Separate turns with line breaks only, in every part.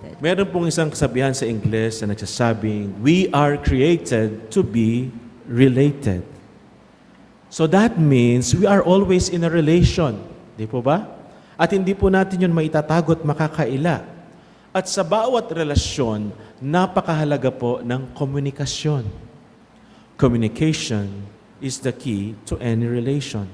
related.
Meron pong isang kasabihan sa Ingles na nagsasabing, we are created to be related. So that means we are always in a relation. Di po ba? At hindi po natin yun maitatago at makakaila. At sa bawat relasyon, napakahalaga po ng komunikasyon. Communication is the key to any relation.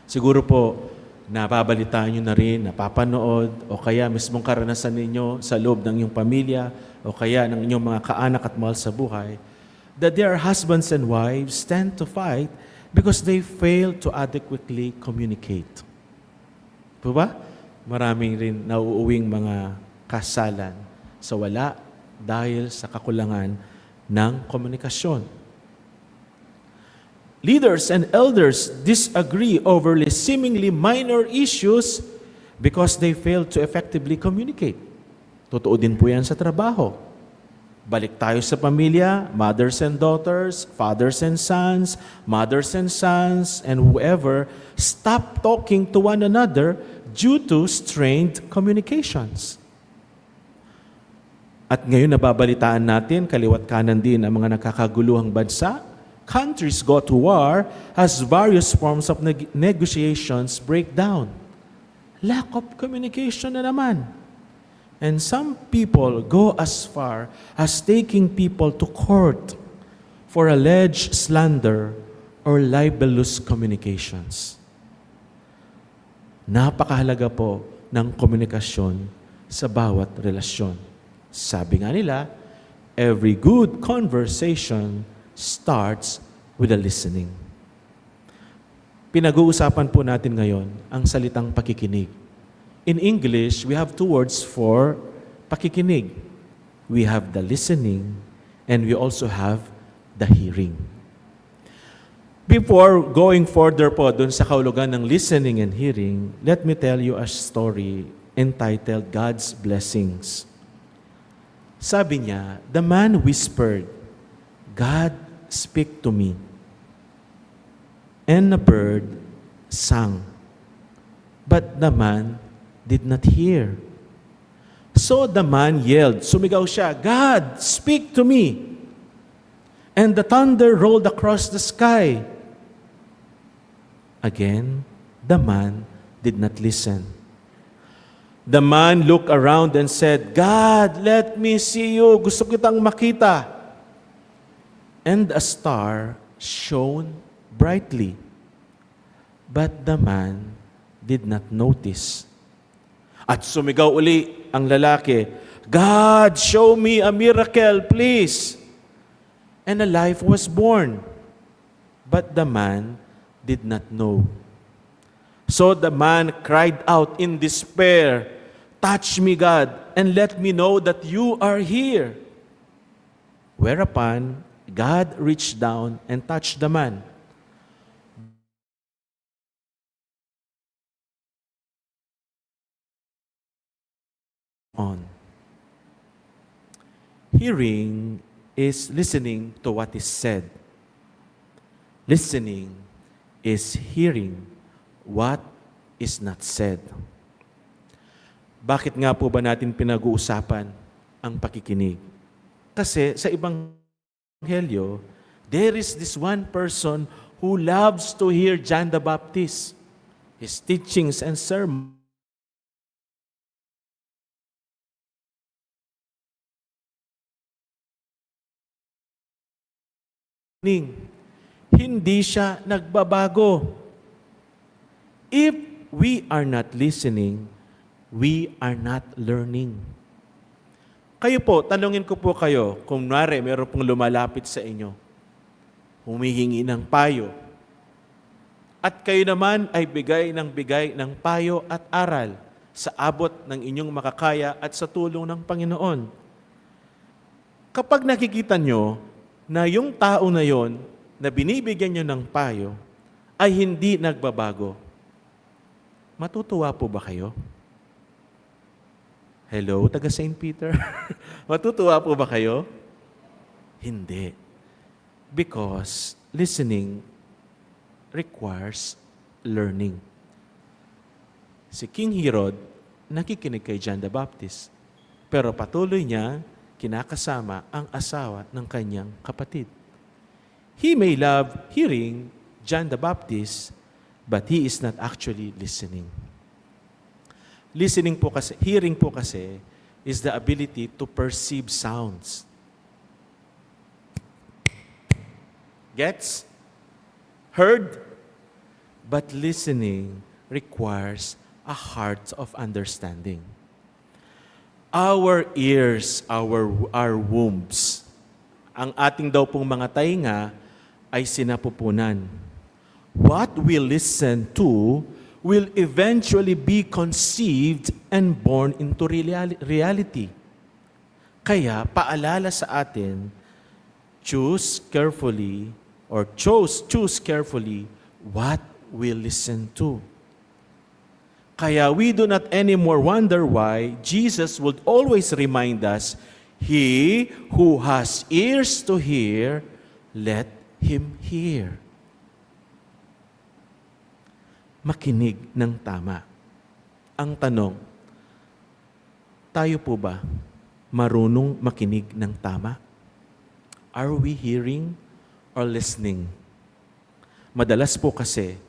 Siguro po, napabalitaan nyo na rin, napapanood, o kaya mismong karanasan ninyo sa loob ng iyong pamilya, o kaya ng inyong mga kaanak at mahal sa buhay, that their husbands and wives tend to fight because they fail to adequately communicate. Po ba? Maraming rin nauuwing mga kasalan sa wala dahil sa kakulangan ng komunikasyon. Leaders and elders disagree over seemingly minor issues because they fail to effectively communicate. Totoo din po yan sa trabaho. Balik tayo sa pamilya, mothers and daughters, fathers and sons, mothers and sons, and whoever, stop talking to one another due to strained communications. At ngayon nababalitaan natin, kaliwat kanan din ang mga nakakaguluhang bansa. Countries go to war as various forms of negotiations break down. Lack of communication na naman. And some people go as far as taking people to court for alleged slander or libelous communications. Napakahalaga po ng komunikasyon sa bawat relasyon. Sabi nga nila, every good conversation starts with a listening. Pinag-uusapan po natin ngayon ang salitang pakikinig. In English, we have two words for pakikinig. We have the listening and we also have the hearing. Before going further po dun sa kahulugan ng listening and hearing, let me tell you a story entitled God's Blessings. Sabi niya, the man whispered, God, speak to me. And the bird sang. But the man did not hear. So the man yelled, sumigaw siya, God, speak to me. And the thunder rolled across the sky. Again, the man did not listen. The man looked around and said, God, let me see you. Gusto kitang makita. And a star shone brightly. But the man did not notice. At sumigaw uli ang lalaki, God, show me a miracle, please. And a life was born. But the man did not know. So the man cried out in despair, touch me, God, and let me know that you are here. Whereupon, God reached down and touched the man. On. Hearing is listening to what is said. Listening is hearing what is not said. Bakit nga po ba natin pinag-uusapan ang pakikinig? Kasi sa Ebanghelyo, there is this one person who loves to hear John the Baptist, his teachings and sermons. Hindi siya nagbabago. If we are not listening, we are not learning. Kayo po, tanungin ko po kayo, kung nari, meron pong lumalapit sa inyo, humihingi ng payo, at kayo naman ay bigay ng payo at aral sa abot ng inyong makakaya at sa tulong ng Panginoon. Kapag nakikita nyo na yung tao na yon na binibigyan nyo ng payo ay hindi nagbabago, matutuwa po ba kayo? Hello, taga St. Peter? Matutuwa po ba kayo? Hindi. Because listening requires learning. Si King Herod, nakikinig kay John the Baptist. Pero patuloy niya kinakasama ang asawa ng kanyang kapatid. He may love hearing John the Baptist, but he is not actually listening. Hearing po kasi is the ability to perceive sounds. Gets? Heard? But listening requires a heart of understanding. Our ears, our wombs, ang ating daw pong mga tainga ay sinapupunan. What we listen to will eventually be conceived and born into reality. Kaya paalala sa atin, choose carefully what we listen to. Kaya we do not anymore wonder why Jesus would always remind us, "He who has ears to hear, let him hear." Makinig ng tama. Ang tanong, tayo po ba marunong makinig ng tama? Are we hearing or listening? Madalas po kasi,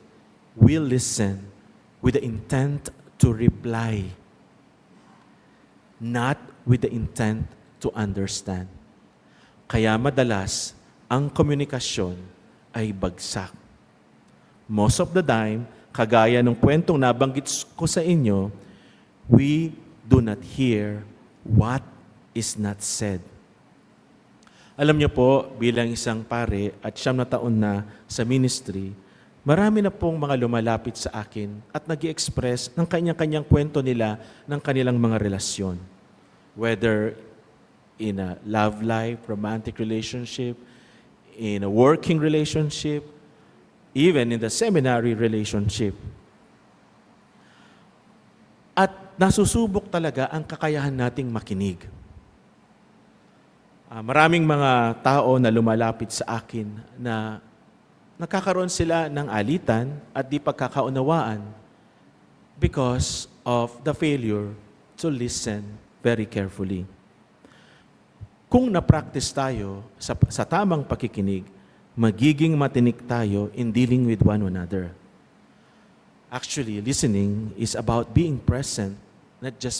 we listen with the intent to reply, not with the intent to understand. Kaya madalas, ang komunikasyon ay bagsak. Most of the time, kagaya ng kwentong nabanggit ko sa inyo, we do not hear what is not said. Alam niyo po, bilang isang pare at 9 na taon na sa ministry, marami na pong mga lumalapit sa akin at nag-i-express ng kanya-kanyang kwento nila ng kanilang mga relasyon. Whether in a love life, romantic relationship, in a working relationship, even in the seminary relationship. At nasusubok talaga ang kakayahan nating makinig. Maraming mga tao na lumalapit sa akin na nakakaroon sila ng alitan at di pagkakaunawaan because of the failure to listen very carefully. Kung na-practice tayo sa tamang pakikinig, magiging matinik tayo in dealing with one another. Actually, listening is about being present, not just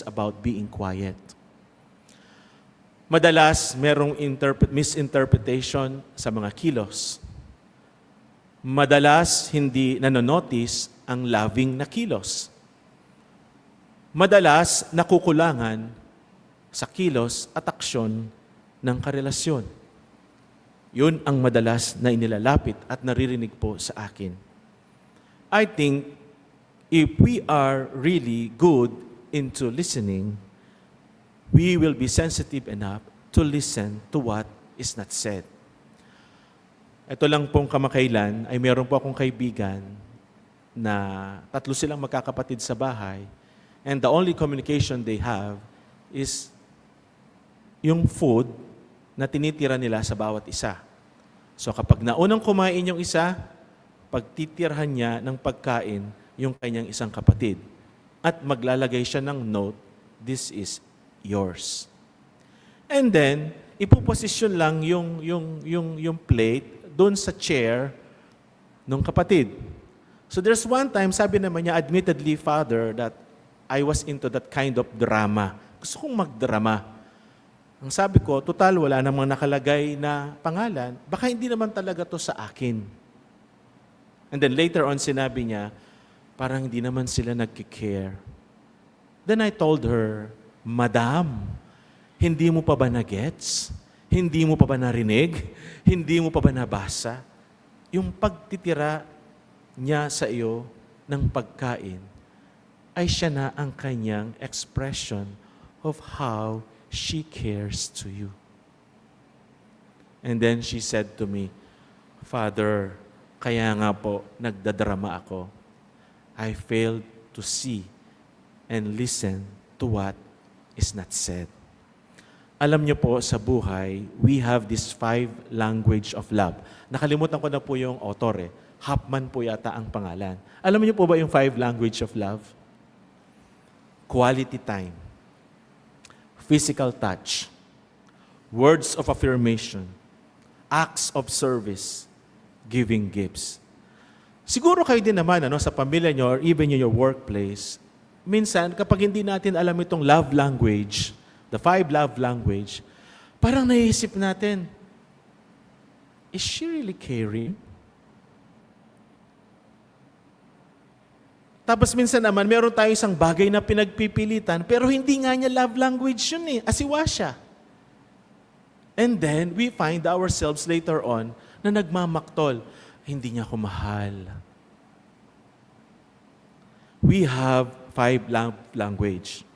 about being quiet. Madalas, merong misinterpretation sa mga kilos. Madalas, hindi nanonotice ang loving na kilos. Madalas, nakukulangan sa kilos at aksyon ng karelasyon. Yun ang madalas na inilalapit at naririnig po sa akin. I think if we are really good into listening, we will be sensitive enough to listen to what is not said. Ito lang pong kamakailan ay meron po akong kaibigan na 3 silang magkakapatid sa bahay and the only communication they have is yung food na tinitira nila sa bawat isa. So kapag naunang kumain yung isa, pagtitirhan niya ng pagkain yung kanyang isang kapatid at maglalagay siya ng note, "This is yours." And then, ipoposisyon lang yung plate doon sa chair ng kapatid. So there's one time, sabi naman niya, admittedly, Father, that I was into that kind of drama. Gusto kong magdrama. Ang sabi ko, total, wala namang nakalagay na pangalan. Baka hindi naman talaga to sa akin. And then later on, sinabi niya, parang hindi naman sila nagkikare. Then I told her, Madam, hindi mo pa ba na-gets? Hindi mo pa ba narinig? Hindi mo pa ba nabasa? Yung pagtitira niya sa iyo ng pagkain ay siya na ang kanyang expression of how she cares to you. And then she said to me, Father, kaya nga po nagdadrama ako. I failed to see and listen to what is not said. Alam niyo po, sa buhay, we have this 5 language of love. Nakalimutan ko na po yung author . Hapman po yata ang pangalan. Alam niyo po ba yung 5 language of love? quality time, physical touch, words of affirmation, acts of service, giving gifts. Siguro kayo din naman sa pamilya nyo or even in your workplace, minsan kapag hindi natin alam itong love language, the 5 love language, parang naisip natin, is she really caring? Tapos minsan naman, meron tayo isang bagay na pinagpipilitan, pero hindi nga niya love language yun asiwa siya. And then, we find ourselves later on na nagmamaktol. Hindi niya ako mahal. We have 5 love language.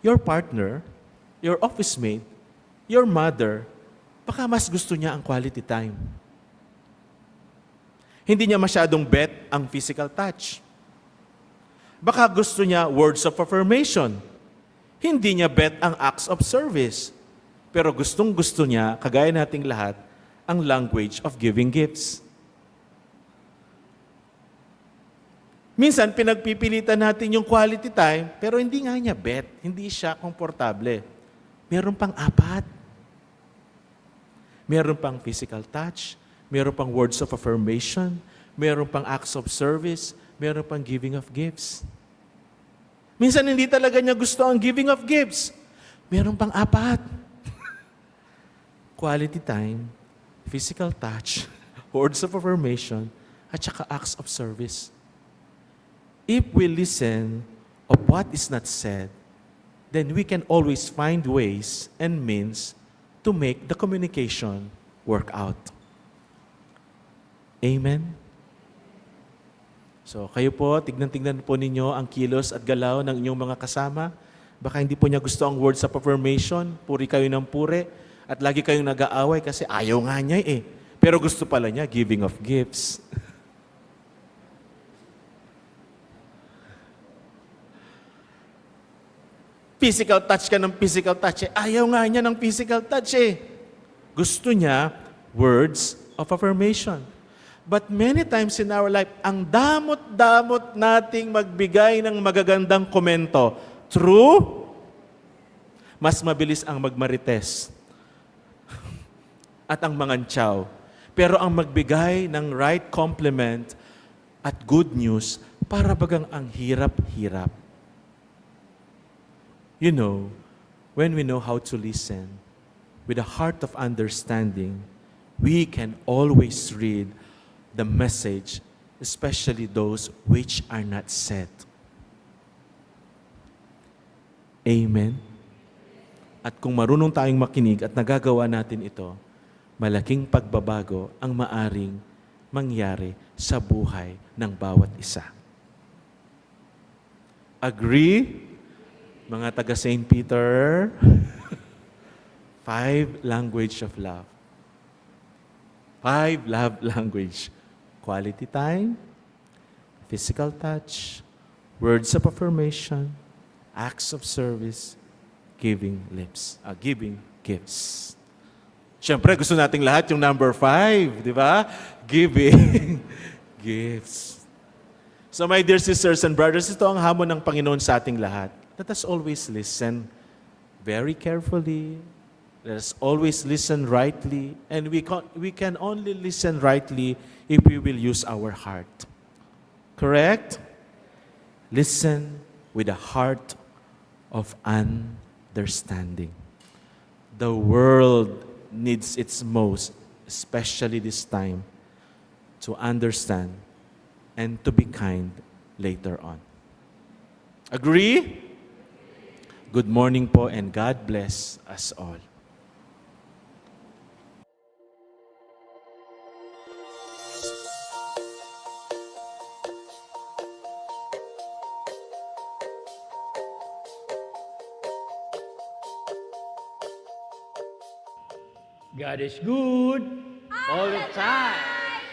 Your partner, your office mate, your mother, baka mas gusto niya ang quality time. Hindi niya masyadong bet ang physical touch. Baka gusto niya words of affirmation. Hindi niya bet ang acts of service. Pero gustong-gusto niya, kagaya nating lahat, ang language of giving gifts. Minsan, pinagpipilitan natin yung quality time, pero hindi nga niya bet. Hindi siya komportable. Meron pang 4. Meron pang physical touch, meron pang words of affirmation, meron pang acts of service, meron pang giving of gifts. Minsan, hindi talaga niya gusto ang giving of gifts. Meron pang 4. Quality time, physical touch, words of affirmation, at saka acts of service. If we listen of what is not said, then we can always find ways and means to make the communication work out. Amen? So kayo po, tignan-tignan po ninyo ang kilos at galaw ng inyong mga kasama. Baka hindi po niya gusto ang words of affirmation, puri kayo ng puri, at lagi kayong nag-aaway kasi ayaw nga niya Pero gusto pala niya, giving of gifts. Physical touch ka ng physical touch Ayaw nga niya ng physical touch Gusto niya, words of affirmation. But many times in our life, ang damot-damot nating magbigay ng magagandang komento. True? Mas mabilis ang magmarites at ang mangantsaw. Pero ang magbigay ng right compliment at good news, para bagang ang hirap-hirap. You know, when we know how to listen, with a heart of understanding, we can always read the message, especially those which are not said. Amen? At kung marunong tayong makinig at nagagawa natin ito, malaking pagbabago ang maaring mangyari sa buhay ng bawat isa. Agree? Mga taga St. Peter, 5 language of love. 5 love language. Quality time, physical touch, words of affirmation, acts of service, giving gifts. Siyempre, gusto nating lahat yung number 5, di ba? Giving gifts. So my dear sisters and brothers, ito ang hamon ng Panginoon sa ating lahat. Let us always listen very carefully. Let us always listen rightly. And we can only listen rightly if we will use our heart. Correct? Listen with a heart of understanding. The world needs its most, especially this time, to understand and to be kind later on. Agree? Good morning po and God bless us all.
God is good all the time.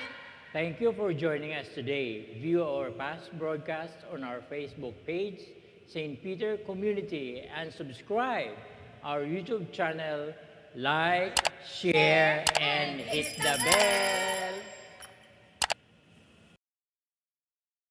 Thank you for joining us today. View our past broadcasts on our Facebook page, St. Peter Community, and subscribe our YouTube channel. Like, share, and hit the bell.